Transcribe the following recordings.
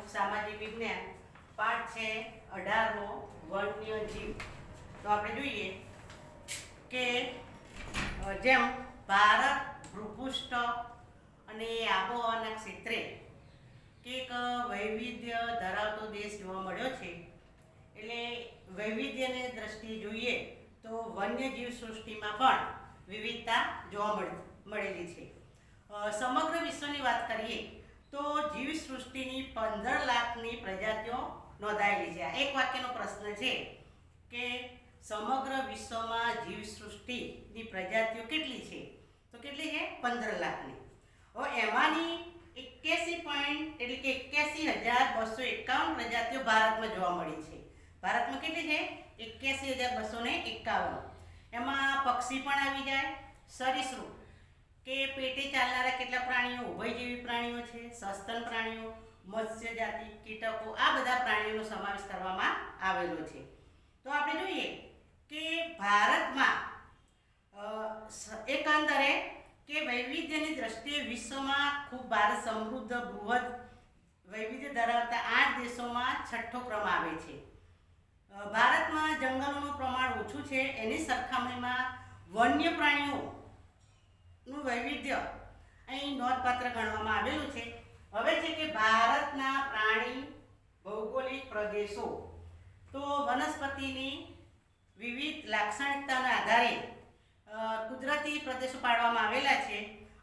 સામાજિક વિજ્ઞાન પાઠ છે 18મો વન્યજીવ। તો આપણે જોઈએ કે જેમ ભારત ભૂપૃષ્ઠ અને આબોહવાના ક્ષેત્રે એક વૈવિધ્ય ધરાવતો દેશ જોવા મળ્યો છે, એટલે વૈવિધ્યની દ્રષ્ટિએ જોઈએ તો વન્યજીવ સૃષ્ટિમાં પણ વિવિધતા જોવા મળેલી છે। સમગ્ર વિશ્વની વાત કરીએ તો જીવ સૃષ્ટિની 15 લાખની પ્રજાતિઓ નોંધાયેલી છે। આ એક વાક્યનો પ્રશ્ન છે કે સમગ્ર વિશ્વમાં જીવ સૃષ્ટિની પ્રજાતિઓ કેટલી છે, તો કેટલી છે? 15 લાખની। હવે એમાંની 81.81,251 પ્રજાતિઓ ભારતમાં જોવા મળી છે। ભારતમાં કેટલી છે? 81,251। એમાં પક્ષી પણ આવી જાય, સરીસૃપ કે પેટે ચાલનારા કેટલા પ્રાણીઓ, ઉભયજીવી પ્રાણીઓ છે, સસ્તન પ્રાણીઓ, મત્સ્ય જાતિ, કીટકો, આ બધા પ્રાણીઓનો સમાવેશ કરવામાં આવેલો છે। તો આપણે જોઈએ કે ભારતમાં એકંદરે કે વૈવિધ્યની દ્રષ્ટિએ વિશ્વમાં ખૂબ ભારત સમૃદ્ધ બૃહદ વૈવિધ્ય ધરાવતા 8 દેશોમાં 6ઠ્ઠો ક્રમ આવે છે। ભારતમાં જંગલોનું પ્રમાણ ઓછું છે, એની સરખામણીમાં વન્ય પ્રાણીઓનું વૈવિધ્ય અહીં નોંધપાત્ર ગણવામાં આવેલું છે। હવે છે કે ભારતના પ્રાણી ભૌગોલિક પ્રદેશો, તો વનસ્પતિની વિવિધ લાક્ષણિકતાના આધારે કુદરતી પ્રદેશો પાડવામાં આવેલા છે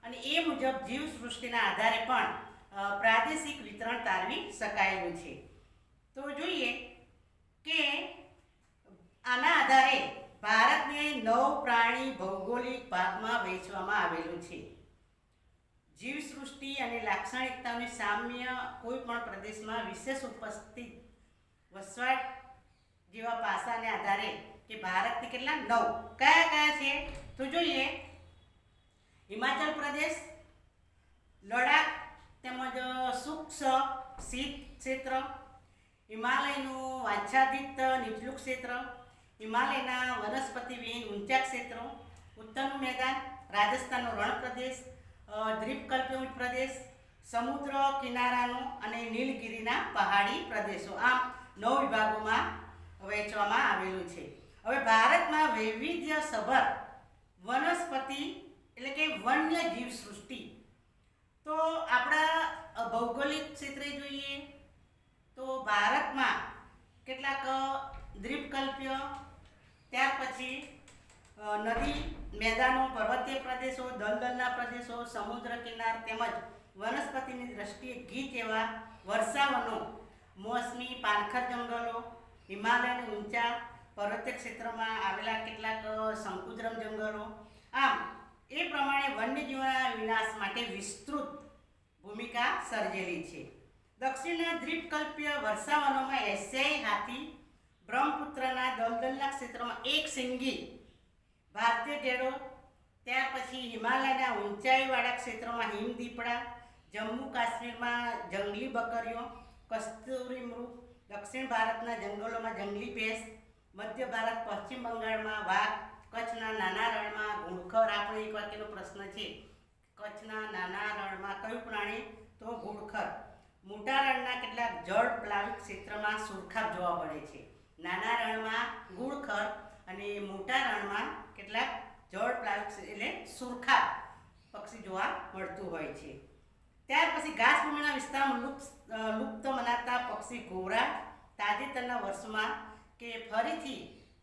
અને એ મુજબ જીવ સૃષ્ટિના આધારે પણ પ્રાદેશિક વિતરણ તારવી શકાયેલું છે। તો જોઈએ કે આના આધારે ભારતને 9 પ્રાણી ભૌગોલિક ભાગમાં વહેંચવામાં આવેલું છે। જીવ સૃષ્ટિ અને લાક્ષણિકતાનું સામ્ય કોઈ પણ પ્રદેશમાં વિશેષ ઉપસ્થિત વસવાટ જેવા પાસાને આધારે કે ભારતને કેટલા 9 કયા કયા છે, તો જોઈએ હિમાચલ પ્રદેશ, લડાખ તેમજ શુષ્ક શીત ક્ષેત્ર, હિમાલયનું આચ્છાદિત નીચલું ક્ષેત્ર, હિમાલયના વનસ્પતિવિહીન ઊંચા ક્ષેત્રો, ઉત્તરનું મેદાન, રાજસ્થાનનો રણ પ્રદેશ, દ્વીપકલ્પીય ઉચ્ચ પ્રદેશ, સમુદ્ર કિનારાનો અને નીલગિરીના પહાડી પ્રદેશો, આમ 9 વિભાગોમાં વહેંચવામાં આવેલું છે। હવે ભારતમાં વૈવિધ્યસભર વનસ્પતિ એટલે કે વન્ય જીવ સૃષ્ટિ, તો આપણા ભૌગોલિક ક્ષેત્રે જોઈએ તો ભારતમાં કેટલાક દ્વીપકલ્પીય, ત્યાર પછી નદી મેદાનો, પર્વતીય પ્રદેશો, દલદલના પ્રદેશો, સમુદ્ર કિનાર તેમજ વનસ્પતિની દ્રષ્ટિએ ગીચ એવા વર્ષાવનો, મોસમી પાનખર જંગલો, હિમાલયના ઊંચા પર્વતીય ક્ષેત્રમાં આવેલા કેટલાક શંકુદ્રમ જંગલો, આમ એ પ્રમાણે વન્યજીવોના વિનાશ માટે વિસ્તૃત ભૂમિકા સર્જેલી છે। દક્ષિણના દ્વીપકલ્પીય વર્ષાવનોમાં એશિયાઈ હાથી, બ્રહ્મપુત્રના દલદલના ક્ષેત્રમાં એક સિંગી ભારતીય ગેડો, ત્યાર પછી હિમાલયના ઊંચાઈવાળા ક્ષેત્રોમાં હિમદીપડા, જમ્મુ કાશ્મીરમાં જંગલી બકરીઓ, કસ્તુરી મૃગ, દક્ષિણ ભારતના જંગલોમાં જંગલી ભેંસ, મધ્ય ભારત પશ્ચિમ બંગાળમાં વાઘ, કચ્છના નાના રણમાં ઘુડખર। આપણે એક વાક્યનો પ્રશ્ન છે, કચ્છના નાના રણમાં કયું પ્રાણી, તો ઘુડખર। મોટા રણના કેટલાક જળ પ્લાવિત ક્ષેત્રમાં સુરખાબ જોવા મળે છે। નાના રણમાં ઘુડખર અને મોટા રણમાં કેટલાક જળ પ્લાવિત એટલે સુરખાબ પક્ષી જોવા મળતું હોય છે। ત્યાર પછી ઘાસભૂમિના વિસ્તારમાં લુપ્ત મનાતા પક્ષી ઘોરા તાજેતરના વર્ષોમાં કે ફરીથી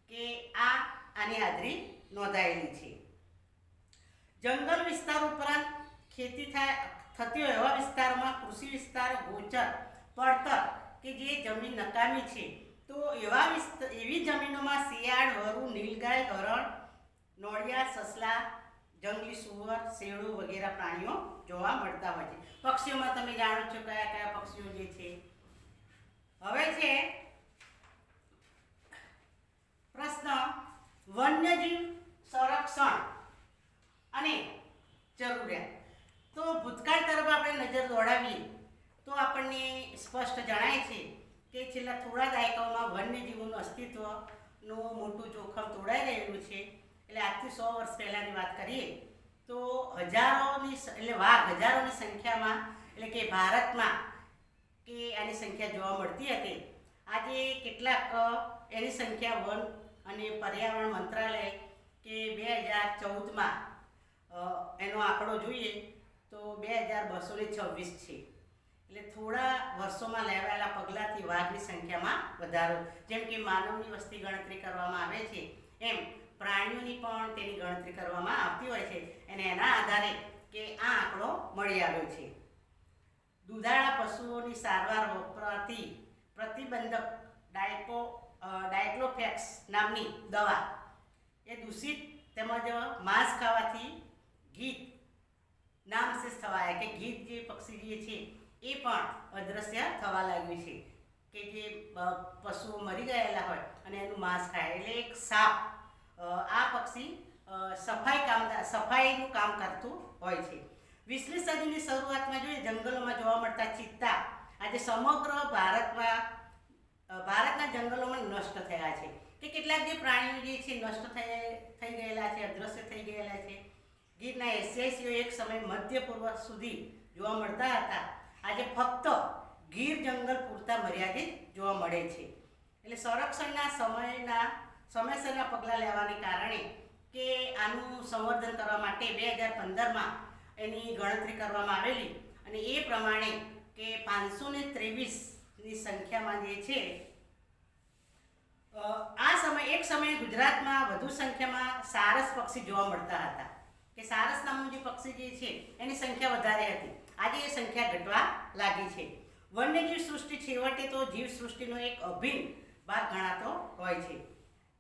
કે આની હાજરી નોંધાયેલી છે। જંગલ વિસ્તાર ઉપરાંત ખેતી થતી હોય એવા વિસ્તારોમાં કૃષિ વિસ્તારો ગોચર પડતર કે જે જમીન નકામી છે, તો એવી જમીનોમાં શિયાળ, વરુ, નીલગાય, હરણ, નોળિયા, સસલા, જંગલી સુવર, શેરડું વગેરે પ્રાણીઓ જોવા મળતા હોય છે। પક્ષીઓમાં તમે જાણો છો કયા કયા પક્ષીઓ જે છે। હવે છે પ્રશ્ન વન્યજીવ સંરક્ષણ અને જરૂરિયાત। તો ભૂતકાળ તરફ આપણે નજર દોડાવીએ તો આપણને સ્પષ્ટ જણાય છે કે છેલ્લા થોડા દાયકાઓમાં વન્યજીવોનું અસ્તિત્વનું મોટું જોખમ તોડાઈ રહેલું છે। એટલે આજથી 100 વર્ષ પહેલાંની વાત કરીએ તો હજારોની સંખ્યામાં એટલે કે ભારતમાં કે આની સંખ્યા જોવા મળતી હતી, આજે કેટલાક એની સંખ્યા વન અને પર્યાવરણ મંત્રાલય કે 2014માં એનો આંકડો જોઈએ તો 2226 છે. એટલે થોડા વર્ષોમાં લેવાયેલા પગલાંથી વાઘની સંખ્યામાં વધારો, જેમ કે માનવની વસ્તી ગણતરી કરવામાં આવે છે એમ પ્રાણીઓની પણ તેની ગણતરી કરવામાં આવતી હોય છે અને એના આધારે કે આ આંકડો મળી આવ્યો છે. દુધાળા પશુઓની સારવાર વપરાતી પ્રતિબંધક ડાયક્લોફેક્સ નામની દવા એ દૂષિત તેમજ માંસ ખાવાથી ગીધ નામશેષ થવાયા કે ગીધ જે પક્ષી જે છે એ પણ અદૃશ્ય થવા લાગ્યું છે કે જે પશુઓ મરી ગયેલા હોય અને એનું માંસ ખાય. એટલે એક સાપ આ પક્ષી સફાઈનું કામ કરતું હોય છે. 20મી સદીની શરૂઆતમાં જોઈએ જંગલોમાં જોવા મળતા ચિત્તા આજે સમગ્ર ભારતના જંગલોમાં નષ્ટ થયા છે. કે કેટલાક જે પ્રાણીઓ જે છે નષ્ટ થઈ ગયેલા છે, અદૃશ્ય થઈ ગયેલા છે. ગીરના એશિયાઈઓ એક સમય મધ્ય પૂર્વ સુધી જોવા મળતા હતા, આજે ફક્ત ગીર જંગલ પૂરતા મર્યાદિત જોવા મળે છે. એટલે સંરક્ષણના સમયસરના પગલાં લેવાને કારણે કે આનું સંવર્ધન કરવા માટે 2015માં એની ગણતરી કરવામાં આવેલી અને એ પ્રમાણે કે 523ની સંખ્યામાં જે છે એક સમયે ગુજરાતમાં વધુ સંખ્યામાં સારસ પક્ષી જોવા મળતા હતા. કે સારસ નામનું જે પક્ષી જે છે એની સંખ્યા વધારે હતી, આજે એ સંખ્યા ઘટવા લાગી છે. વન્યજીવ સૃષ્ટિ છેવટે તો જીવ સૃષ્ટિનો એક અભિન્ન ભાગ ગણાતો હોય છે.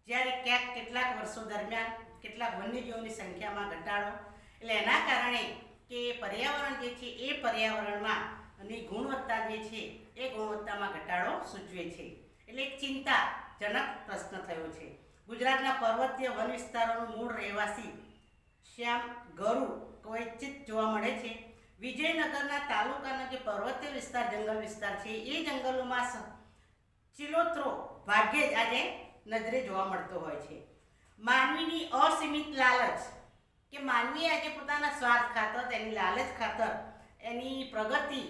જ્યારે કેટલાક વર્ષો દરમિયાન કેટલાક વન્યજીવોની સંખ્યામાં ઘટાડો, એટલે એના કારણે કે પર્યાવરણ જે છે એ પર્યાવરણમાં અને ગુણવત્તા જે છે એ ગુણવત્તામાં ઘટાડો સૂચવે છે. એટલે એક ચિંતાજનક પ્રશ્ન થયો છે. ગુજરાતના પર્વતીય વન વિસ્તારોનું મૂળ રહેવાસી શ્યામ ગરુ ક્વચિત જોવા મળે છે. વિજયનગરના તાલુકાનો જે પર્વતીય વિસ્તાર જંગલ વિસ્તાર છે એ જંગલોમાં ચિલોત્રો ભાગ્યે જ આજે નજરે જોવા મળતો હોય છે. માનવીની અસીમિત લાલચ કે માનવી આજે પોતાના સ્વાર્થ ખાતર, તેની લાલચ ખાતર એની પ્રગતિ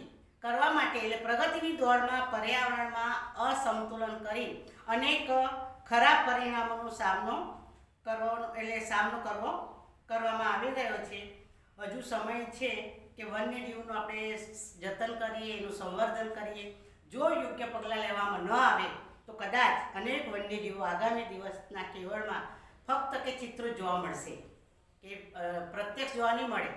કરવા માટે એટલે પ્રગતિની દોડમાં પર્યાવરણમાં અસમતુલન કરી અનેક ખરાબ પરિણામોનો સામનો કરવામાં આવી રહ્યો છે. હજુ સમય છે કે વન્યજીવનું આપણે જતન કરીએ, એનું સંવર્ધન કરીએ. જો યોગ્ય પગલાં લેવામાં ન આવે તો કદાચ અનેક વન્યજીવો આગામી દિવસના કેવળમાં ફક્ત કે ચિત્રો જોવા મળશે, કે પ્રત્યક્ષ જોવા નહીં મળે,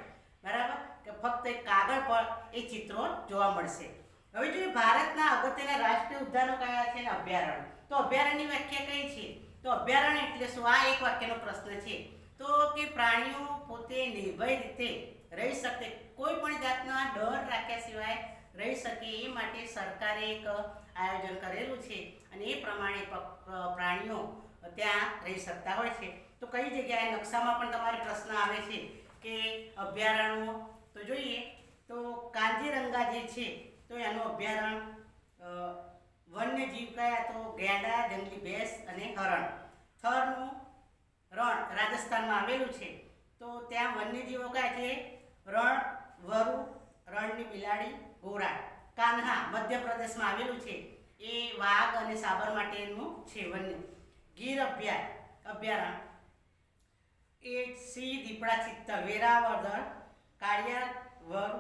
બરાબર, કે ફક્ત એક કાગળ પર એ ચિત્રો જોવા મળશે. હવે જોઈએ ભારતના અગત્યના રાષ્ટ્રીય ઉદ્યાનો કયા છે અને અભયારણ્ય. તો અભયારણ્યની વ્યાખ્યા કઈ છે? તો અભયારણ્ય એટલે શું? આ એક વાક્યનો પ્રશ્ન છે. તો કે પ્રાણીઓ પોતે નિર્ભય રીતે રહી શકે, કોઈ પણ જાતના ડર રાખ્યા સિવાય રહી શકે એ માટે સરકારે એક આયોજન કરેલું છે અને એ પ્રમાણે પ્રાણીઓ ત્યાં રહી શકતા હોય છે. તો કઈ જગ્યાએ નકશામાં પણ તમારે પ્રશ્ન આવે છે કે અભયારણ્યો. તો જોઈએ તો કાંજીરંગા જે છે તો એનું અભયારણ્ય, વન્યજીવ કયા? તો ગેંડા, જંગલી ભેંસ અને હરણ. થરનું રણ રાજસ્થાનમાં આવેલું છે. તો ત્યાં વન્યજીવો કયા છે? રણ, વરુ, રણની બિલાડી, ઘોડા. કાન્હા મધ્યપ્રદેશમાં આવેલું છે, એ વાઘ અને સાબર માટેનું છે વન્ય. ગીર અભયારણ્ય એ સિંહ, દીપડા, ચિત્તલ, વેરાવદર, કાળિયાર, વરુ,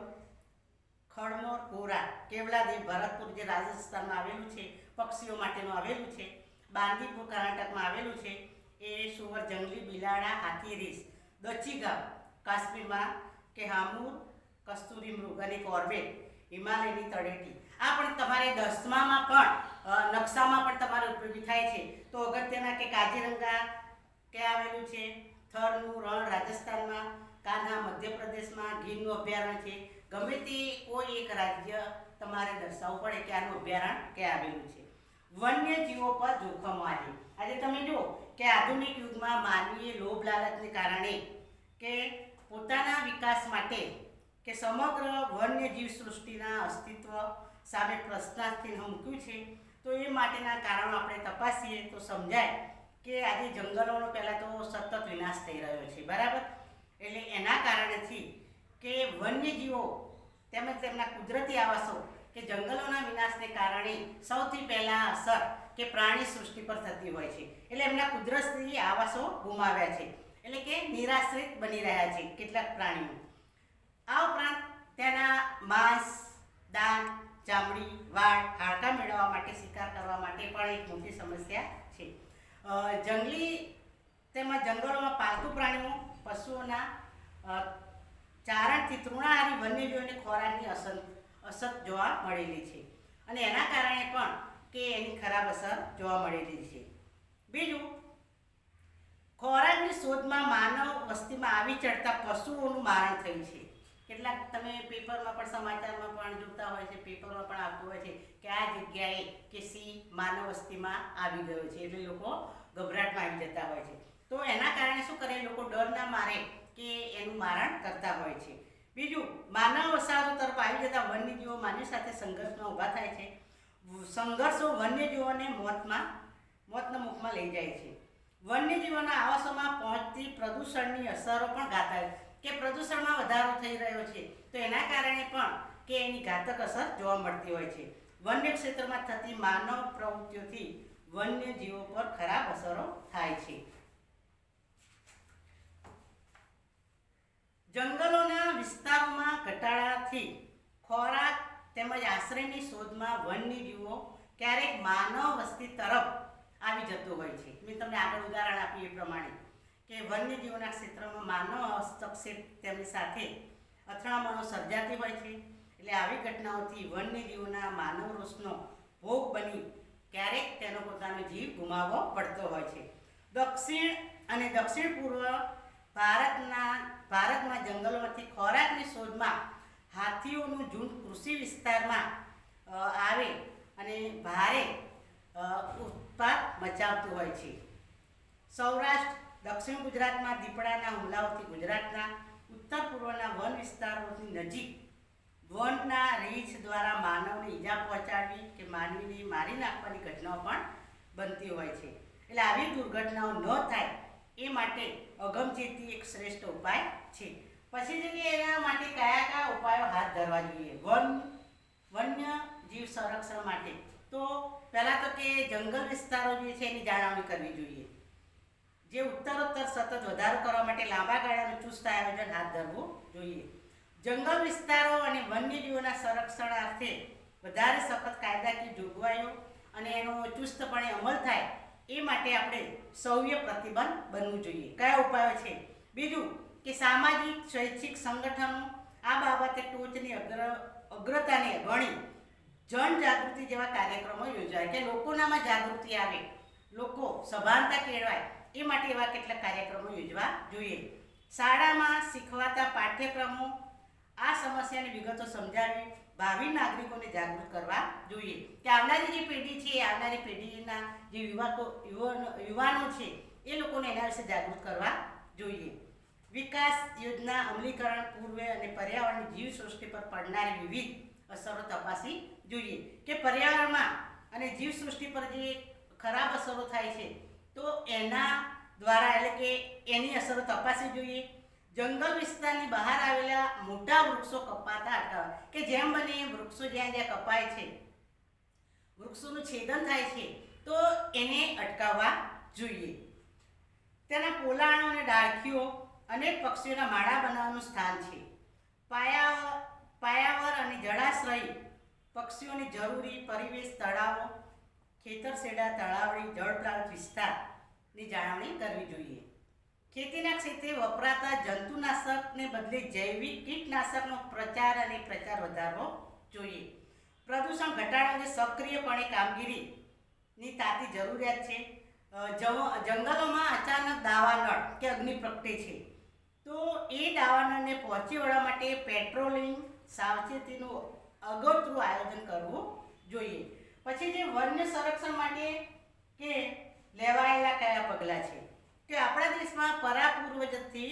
ખડમોર, ઘોડા. કેવલાદેવ ભરતપુર જે રાજસ્થાનમાં આવેલું છે, પક્ષીઓ માટેનું આવેલું છે. બાંદીપુર કર્ણાટકમાં આવેલું છે, એ સુવર, જંગલી બિલાડા, હાથી, રીંછ. દચીગામ કાશ્મીરમાં, કે હામુર, કસ્તુરી મૃગ અને કોર્બેટ હિમાલયની તળેટી. આ પણ તમારે 10મામાં પણ નકશામાં પણ તમારે ઉપયોગી થાય છે. તો અગત્યના કે કાજીરંગા ક્યાં આવેલું છે? થરનું રણ રાજસ્થાનમાં, કાન્હા મધ્યપ્રદેશમાં, ગીરનું અભયારણ્ય છે. ગમે તે કોઈ એક રાજ્ય તમારે દર્શાવવું પડે કે આનું અભયારણ્ય ક્યાં આવેલું છે. વન્યજીવો પર જોખમો. આજે તમે જુઓ કે આધુનિક યુગમાં માનવીએ લોભ લાલચને કારણે કે પોતાના વિકાસ માટે કે સમગ્ર વન્યજીવ સૃષ્ટિના અસ્તિત્વ સામે પ્રશ્નાર્થ મૂક્યું છે. તો એ માટેના કારણો આપણે તપાસીએ તો સમજાય કે આજે જંગલોનો પહેલાં તો સતત વિનાશ થઈ રહ્યો છે, બરાબર. એટલે એના કારણેથી કે વન્યજીવો તેમજ તેમના કુદરતી આવાસો કે જંગલોના વિનાશને કારણે સૌથી પહેલાં અસર કે પ્રાણી સૃષ્ટિ પર થતી હોય છે. એટલે એમના કુદરતી આવાસો ગુમાવ્યા છે, એટલે કે નિરાશ્રિત બની રહ્યા છે કેટલાક પ્રાણીઓ. આ ઉપરાંત તેના માંસ, દાંત, ચામડી, વાળ, હાડકાં મેળવવા માટે શિકાર કરવા માટે પણ એક મોટી સમસ્યા છે. જંગલોમાં પાલતુ પ્રાણીઓ, પશુઓના ચારણથી તૃણાહારી વન્યજીવોને ખોરાકની અસર જોવા મળેલી છે, અને એના કારણે પણ કે એની ખરાબ અસર જોવા મળેલી છે. બીજું, ખોરાકની શોધમાં માનવ વસ્તીમાં આવી ચડતા પશુઓનું મારણ થયું છે. કેટલાક તમે પેપરમાં પણ, સમાચારમાં પણ જોતા હોય છે, પેપરમાં પણ આવતું હોય છે કે આ જગ્યાએ કે સિંહ માનવ વસ્તીમાં આવી ગયો છે, એટલે લોકો ગભરાટમાં આવી જતા હોય છે. તો એના કારણે શું કરે, લોકો ડરના મારે કે એનું મારણ કરતા હોય છે. બીજું, માનવ વસાહતો તરફ આવી જતા વન્યજીવો માનવી સાથે સંઘર્ષમાં ઊભા થાય છે. સંઘર્ષો વન્યજીવોને મોતના મુખમાં લઈ જાય છે. વન્યજીવોના આવાસોમાં પહોંચતી પ્રદૂષણની અસરો પણ ઘાતક, કે પ્રદૂષણમાં વધારો થઈ રહ્યો છે, તો એના કારણે પણ કે એની ઘાતક અસર જોવા મળતી હોય છે. વન્ય ક્ષેત્રમાં થતી માનવ પ્રવૃત્તિઓથી વન્યજીવો પર ખરાબ અસરો થાય છે. જંગલોના વિસ્તારોમાં ઘટાડાથી ખોરાક તેમજ આશ્રયની શોધમાં વન્યજીવો ક્યારેક માનવ વસ્તી તરફ આવી જતું હોય છે. મેં તમને આગળ ઉદાહરણ આપ્યું એ પ્રમાણે કે વન્યજીવોના ક્ષેત્રમાં માનવ હસ્તક્ષેપ તેમની સાથે અથડામણો સર્જાતી હોય છે. એટલે આવી ઘટનાઓથી વન્યજીવોના માનવ રોષનો ભોગ બની ક્યારેક તેનો પોતાનો જીવ ગુમાવવો પડતો હોય છે. દક્ષિણ પૂર્વ ભારતમાં જંગલોમાંથી ખોરાકની શોધમાં હાથીઓનું ઝુંડ કૃષિ વિસ્તારમાં આવે અને ભારે ઉત્પાત મચાવતું હોય છે. સૌરાષ્ટ્ર, દક્ષિણ ગુજરાતમાં દીપડાના હુમલાઓથી ગુજરાતના ઉત્તર પૂર્વના વન વિસ્તારોની નજીક વનના રીંછ દ્વારા માનવને ઈજા પહોંચાડવી કે માનવીને મારી નાખવાની ઘટનાઓ પણ બનતી હોય છે. એટલે આવી દુર્ઘટનાઓ ન થાય એ માટે અગમચેતી એક શ્રેષ્ઠ ઉપાય છે. પછી છે કે એના માટે કયા ઉપાયો હાથ ધરવા જોઈએ વન્ય જીવ સંરક્ષણ માટે? તો પહેલાં તો કે જંગલ વિસ્તારો જે છે એની જાળવણી કરવી જોઈએ. જે ઉત્તરોત્તર સતત વધારો કરવા માટે લાંબા ગાળાનું ચુસ્ત આયોજન હાથ ધરવું જોઈએ. જંગલ વિસ્તારો અને વન્યજીવોના સંરક્ષણાર્થે વધારે સખત કાયદાકીય જોગવાઈઓ અને એનો ચુસ્તપણે અમલ થાય એ માટે આપણે સૌએ પ્રતિબદ્ધ બનવું જોઈએ. કયા ઉપાયો છે? બીજું કે સામાજિક શૈક્ષિક સંગઠનો આ બાબતે ટોચની અગ્રતાને ગણી જનજાગૃતિ જેવા કાર્યક્રમો યોજાય, કે લોકોનામાં જાગૃતિ આવે, લોકો સભાનતા કેળવાય એ માટે એવા કેટલાક કાર્યક્રમો યોજવા જોઈએ. શાળામાં શીખવાતા પાઠ્યક્રમો આ સમસ્યાની વિગતો સમજાવી ભાવિ નાગરિકોને જાગૃત કરવા જોઈએ, કે આવનારી જે પેઢી છે, આવનારી પેઢીના જે યુવાનો છે એ લોકોને એના વિશે જાગૃત કરવા જોઈએ. વિકાસ યોજના અમલીકરણ પૂર્વે અને પર્યાવરણની જીવસૃષ્ટિ પર પડનારી વિવિધ અસરો તપાસી જોઈએ, કે પર્યાવરણમાં અને જીવસૃષ્ટિ પર જે ખરાબ અસરો થાય છે તો એના દ્વારા, એટલે કે એની અસરો તપાસવી જોઈએ. જંગલ વિસ્તારની બહાર આવેલા મોટા વૃક્ષો કપાતા અટકાવવા, કે જેમ બને વૃક્ષો જ્યાં કપાય છે, વૃક્ષોનું છેદન થાય છે તો એને અટકાવવા જોઈએ. તેના પોલાણો અને ડાળખીઓ અનેક પક્ષીઓના માળા બનાવવાનું સ્થાન છે. પાયાવર અને જળાશ્રય પક્ષીઓની જરૂરી પરિવેશ, તળાવો, ખેતરસેડા, તળાવડી, જળપ્લાવિત વિસ્તારની જાળવણી કરવી જોઈએ. ખેતીના ક્ષેત્રે વપરાતા જંતુનાશકને બદલે જૈવિક કીટનાશકનો પ્રચાર વધારવો જોઈએ. પ્રદૂષણ ઘટાડવાની સક્રિયપણે કામગીરીની તાતી જરૂરિયાત છે. જંગલોમાં અચાનક દાવાનળ કે અગ્નિ પ્રગટે છે તો એ દાવાનળને પહોંચી વળવા માટે પેટ્રોલિંગ, સાવચેતીનું અગોતરું આયોજન કરવું જોઈએ. પછી જે વન્ય સંરક્ષણ માટે કે લેવાયેલા કયા પગલાં છે, કે આપણા દેશમાં પરાપૂર્વજથી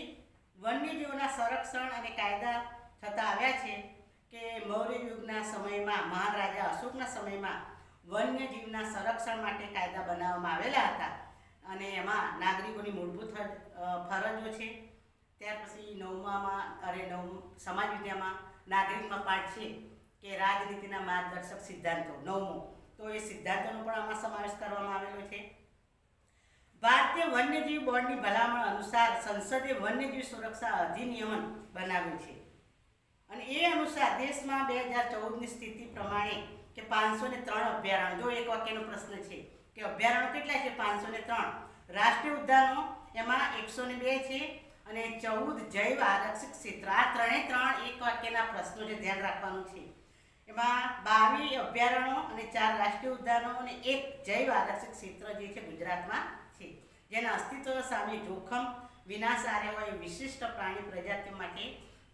વન્યજીવોના સંરક્ષણ અને કાયદા થતા આવ્યા છે. કે મૌર્ય યુગના સમયમાં, મહાન રાજા અશોકના સમયમાં વન્યજીવના સંરક્ષણ માટે કાયદા બનાવવામાં આવેલા હતા, અને એમાં નાગરિકોની મૂળભૂત ફરજો છે. ત્યાર પછી સમાજ વિદ્યામાં નાગરિકમાં પાઠ છે કે રાજનીતિના માર્ગદર્શક સિદ્ધાંતો 9મો, તો એ સિદ્ધાંતોનો પણ આમાં સમાવેશ કરવામાં આવેલો છે. ભારતીય વન્યજીવ બોર્ડની ભલામણ અનુસાર સંસદે વન્યજીવ સુરક્ષા અધિનિયમ બનાવ્યું છે અને એ અનુસાર દેશમાં 2014ની સ્થિતિ પ્રમાણે કે 503 અભયારણ્ય, જો એક વાક્યનો પ્રશ્ન છે કે અભયારણ્યો કેટલા છે? 503. રાષ્ટ્રીય ઉદ્યાનો એમાં 102 છે અને 14 જૈવ આરક્ષિત ક્ષેત્ર. આ ત્રણે એક વાક્યના પ્રશ્નો જે ધ્યાન રાખવાનું છે. એમાં 22 અભયારણ્યો અને 4 રાષ્ટ્રીય ઉદ્યાનો અને 1 જૈવ આરક્ષિત ક્ષેત્ર જે છે ગુજરાતમાં છે, જેના અસ્તિત્વ સામે જોખમ વિનાશ આવ્યો હોય વિશિષ્ટ પ્રાણી પ્રજાતિઓ માટે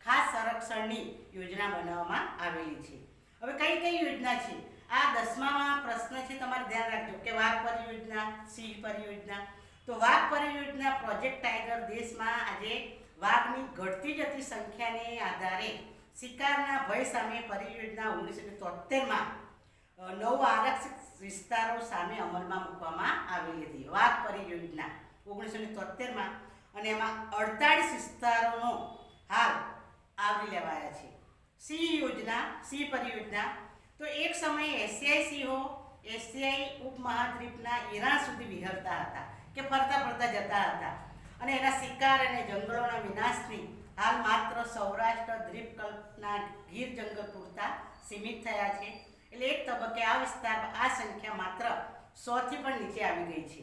ખાસ સંરક્ષણની યોજના બનાવવામાં આવેલી છે. હવે કઈ યોજના છે? આ 10મા પ્રશ્ન છે, તમારે ધ્યાન રાખજો કે વાઘ પરિયોજના, સિંહ પરિયોજના. તો વાઘ પરિયોજના પ્રોજેક્ટ ટાઈગર દેશમાં આજે વાઘની ઘટતી જતી સંખ્યાને આધારે શિકારના ભય સામે પરિયોજના 1973માં 9 આરક્ષિત વિસ્તારો સામે અમલમાં મૂકવામાં આવેલી હતી. વાઘ પરિયોજના 1973માં, અને એમાં 48 વિસ્તારોનો હાલ આવરી લેવાયા છે. સિંહ પરિયોજના, તો એક સમયે એશિયાઈ સિંહો એશિયાઈ ઉપમહાદ્વીપના ઈરાન સુધી વિહરતા હતા કે ફરતા જતા હતા અને એના શિકાર અને જંગલોના વિનાશથી હાલ માત્ર સૌરાષ્ટ્ર દ્વીપકલ્પના ગીર જંગલ પૂરતા સીમિત થયા છે. એટલે એક તબક્કે આ વિસ્તારમાં આ સંખ્યા માત્ર 100થી પણ નીચે આવી ગઈ છે.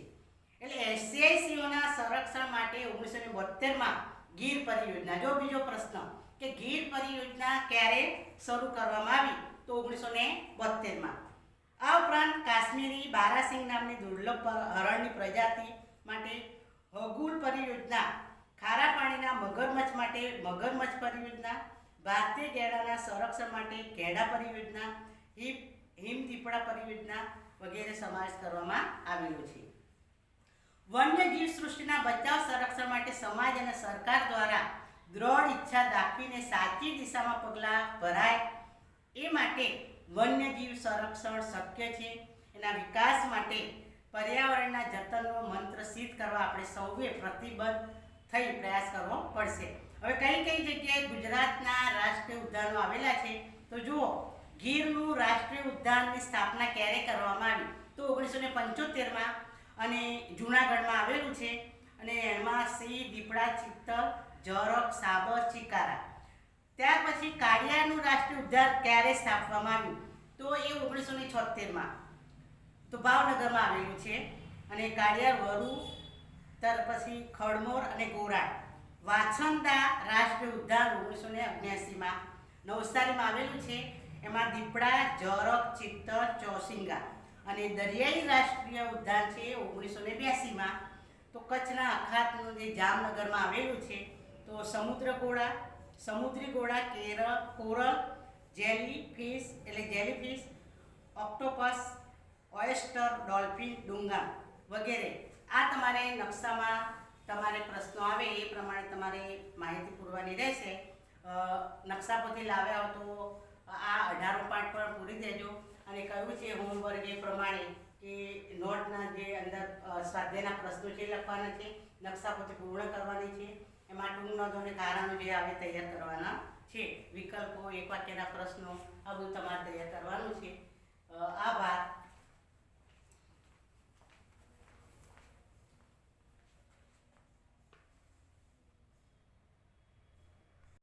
એટલે એશિયાઈ સિંહોના સંરક્ષણ માટે 1972માં ગીર પરિયોજના. જો બીજો પ્રશ્ન કે ગીર પરિયોજના ક્યારે શરૂ કરવામાં આવી? તો 1972માં. આ ઉપરાંત કાશ્મીરી બારાસિંગ નામની દુર્લભ હરણની પ્રજાતિ માટે હગુલ પરિયોજના, ખારા પાણીના મગરમચ્છ માટે મગરમચ્છ પરિયોજના, ભારતીય ગેંડાના સંરક્ષણ માટે ગેંડા પરિયોજના, હિમદીપડા પરિયોજના વગેરે સમાવેશ કરવામાં આવેલો છે. વન્યજીવ સૃષ્ટિના બચાવ સંરક્ષણ માટે સમાજ અને સરકાર દ્વારા દ્રઢ ઈચ્છા દાખવીને સાચી દિશામાં પગલાં ભરાય એ માટે વન્યજીવ સંરક્ષણ શક્ય છે. એના વિકાસ માટે પર્યાવરણના જતનનો મંત્ર સિદ્ધ કરવા આપણે સૌએ પ્રતિબદ્ધ થઈ પ્રયાસ કરવો પડશે. હવે કઈ જગ્યાએ ગુજરાતના રાષ્ટ્રીય ઉદ્યાનો આવેલા છે? તો જુઓ, ગીરનું રાષ્ટ્રીય ઉદ્યાનની સ્થાપના ક્યારે કરવામાં આવી? તો 1975માં, અને જૂનાગઢમાં આવેલું છે. અને એમાં સિંહ, દીપડા, ચિત્તલ, જરખ, સાબર, ચિકારા. ત્યાર પછી કાળિયારનું રાષ્ટ્રીય ઉદ્યાન ક્યારે સ્થાપવામાં આવ્યું? તો એ 1976માં, તો ભાવનગરમાં આવેલું છે. અને કાળિયાર, વરુ, ત્યાર પછી ખડમોર અને ગોરાડ. વાછંદા રાષ્ટ્રીય ઉદ્યાન 1979માં નવસારીમાં આવેલું છે. એમાં દીપડા, જરખ, ચિત્તલ, ચોસિંગા. અને દરિયાઈ રાષ્ટ્રીય ઉદ્યાન છે 1982માં. તો કચ્છના અખાતનું જે જામનગરમાં આવેલું છે. તો સમુદ્રી ઘોડા, coral, jellyfish, octopus, oyster, dolphin, ડુંગા વગેરે. આ તમારે નકશામાં તમારે પ્રશ્નો આવે એ પ્રમાણે તમારે માહિતી પૂરવાની રહેશે. નકશા પરથી લાવ્યા હો તો આ 18મો પાઠ પણ પૂરી દેજો. અને કહ્યું છે હોમવર્ક એ પ્રમાણે કે નોટના જે અંદર સ્વાધ્યાયના પ્રશ્નો છે લખવાના છે, નકશા પરથી પૂર્ણ કરવાની છે. એમાં ટૂંક નોંધો અને કારણો જે આવે તૈયાર કરવાના છે. વિકલ્પો, એક વાક્યના પ્રશ્નો આ બધું તમારે તૈયાર કરવાનું છે. આભાર.